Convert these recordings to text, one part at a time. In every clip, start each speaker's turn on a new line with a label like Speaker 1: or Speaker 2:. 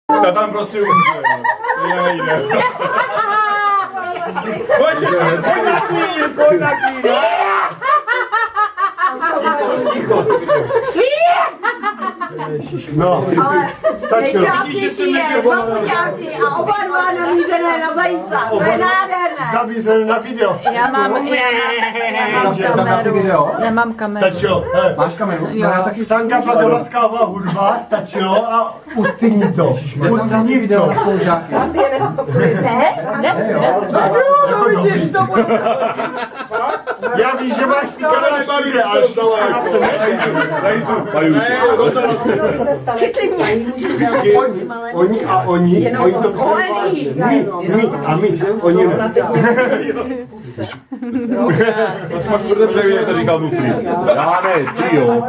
Speaker 1: Ta tam prostě umře. Nejde.
Speaker 2: Pojď na kvír. Ticho.
Speaker 3: No, stačilo.
Speaker 4: A oba dva namířené na zajíca. To je nádherné.
Speaker 3: Zamířené na video.
Speaker 5: Já mám kameru. Já mám kameru.
Speaker 3: Stačilo.
Speaker 2: Máš kameru?
Speaker 5: Jo.
Speaker 2: No, já taky.
Speaker 3: Sanga Padovská hudba, stačilo a utni to. Utni
Speaker 2: Video na
Speaker 3: to.
Speaker 2: spolužáky.
Speaker 4: Ty je nespokojený.
Speaker 2: Tak jo, no vidíš, to bude.
Speaker 3: Já vím, že máš ty kamery všude, ale všechno na sebe.
Speaker 4: Chytli mě.
Speaker 3: Oni a oni to převádějí. My a my, oni ne.
Speaker 1: Máš tvrdé břehy, jak to říkal Bufry. Já ne, ty jo.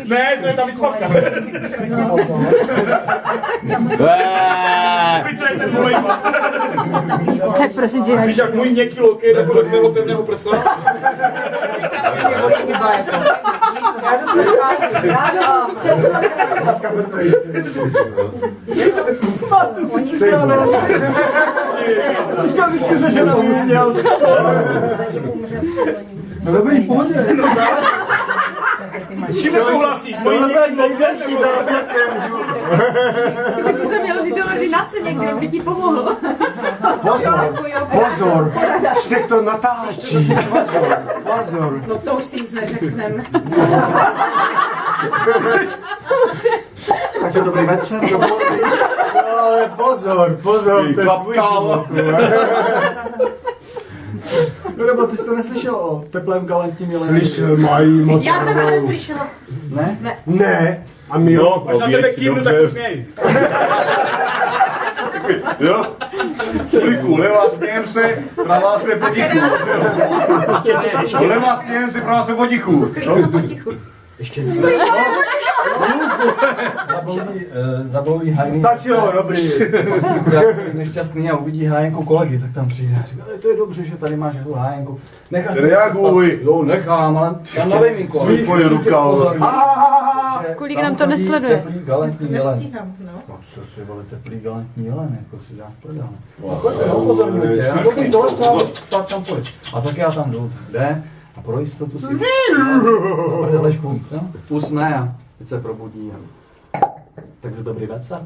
Speaker 2: Ne, to je ta vycpavka.
Speaker 5: Tak prosím tě,
Speaker 2: Víš, jak můj měkký loket jde do tvého pevného prsa?
Speaker 4: Oni jsou
Speaker 3: Vždycky se žena usněl.
Speaker 2: No dobrý, pohodě.
Speaker 3: S čím souhlasíš? Tohle je nejdelší záběr,
Speaker 4: Ty jsi se měl jít do ordinace někde, by ti pomohl.
Speaker 3: Pozor, Štek to natáčí. Pozor.
Speaker 4: No to už si nic neřekneme.
Speaker 3: Takže dobrý večer. Ale pozor, to je tvůj život.
Speaker 2: No nebo ty jsi to neslyšel o teplém galantním jelenu?
Speaker 3: Slyšel, mají motorovou.
Speaker 4: Já jsem to neslyšela.
Speaker 2: Ne?
Speaker 3: Ne, a my jo.
Speaker 1: Jo,
Speaker 2: Až na tebe kývnu, tak se směj.
Speaker 1: Jo? Sliku, levá smějem se, pravá jsme potichu. Levá smějem se, pravá jsme potichu.
Speaker 4: Klidno potichu.
Speaker 2: Ještě zaboují hajný.
Speaker 3: Stačilo, dobrý.
Speaker 2: Nešťastný a uvidí hájenku kolegy, tak tam přijde a říká, to je dobře, že tady máš tu hájenku. Necháš
Speaker 1: Reaguj.
Speaker 2: Jo, nechám, ale tam na vejmínku.
Speaker 1: Svý tvoje ruka.
Speaker 5: Kolik nám to nesleduje?
Speaker 2: Teplý galantní jelen.
Speaker 4: Nestíhám, no.
Speaker 2: No co si vole, teplý galantní jelen, jako si dáš prdel. Chodte, upozorňuji tě, já když do lesa, tak tam pojď. A tak já tam jdu, jde a pro jistotu si prdele špůjď, no? Usne a teď se probudí. Takže dobrý večer.